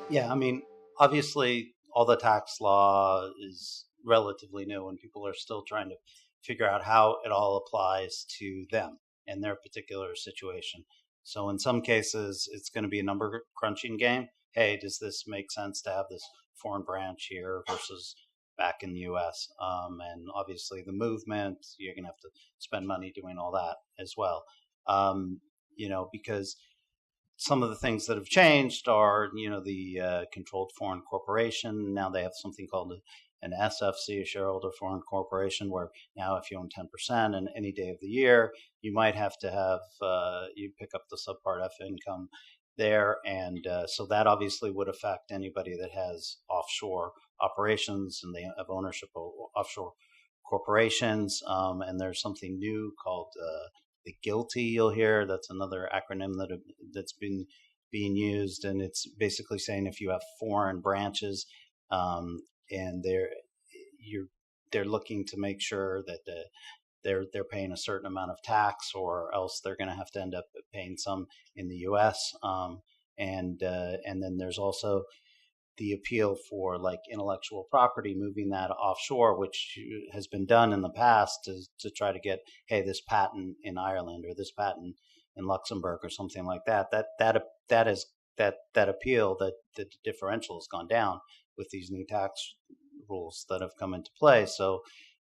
Yeah, I mean, obviously, all the tax law is relatively new, and people are still trying to figure out how it all applies to them and their particular situation. So, in some cases, it's going to be a number crunching game. Hey, does this make sense to have this foreign branch here versus back in the US? And obviously, the movement, you're going to have to spend money doing all that as well. Um, because some of the things that have changed are, the controlled foreign corporation. Now they have something called an SFC, a shareholder foreign corporation, where now if you own 10% and any day of the year, you might have to have, you pick up the subpart F income there. And so that obviously would affect anybody that has offshore operations and they have ownership of offshore corporations. And there's something new called the guilty, you'll hear. That's another acronym that's been being used, and it's basically saying if you have foreign branches, and you're they're looking to make sure that they're paying a certain amount of tax, or else they're going to have to end up paying some in the U.S. And then there's also the appeal for like intellectual property, moving that offshore, which has been done in the past to try to get, hey, this patent in Ireland or this patent in Luxembourg or something like that. That appeal, that the differential has gone down with these new tax rules that have come into play.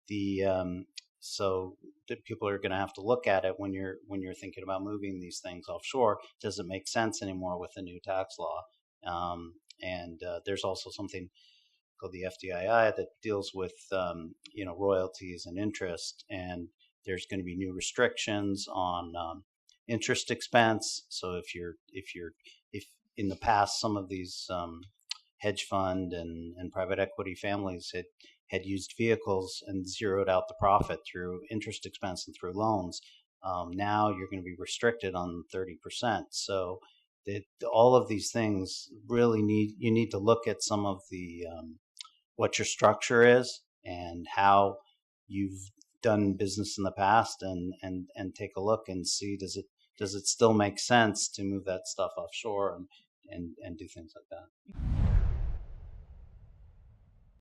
The so people are going to have to look at it when you're thinking about moving these things offshore. Does it make sense anymore with the new tax law? And there's also something called the FDII that deals with royalties and interest, and there's going to be new restrictions on interest expense. So if in the past some of these hedge fund and private equity families had used vehicles and zeroed out the profit through interest expense and through loans, now you're going to be restricted on 30%. So all of these things really you need to look at some of the what your structure is and how you've done business in the past, and take a look and see, does it still make sense to move that stuff offshore and do things like that.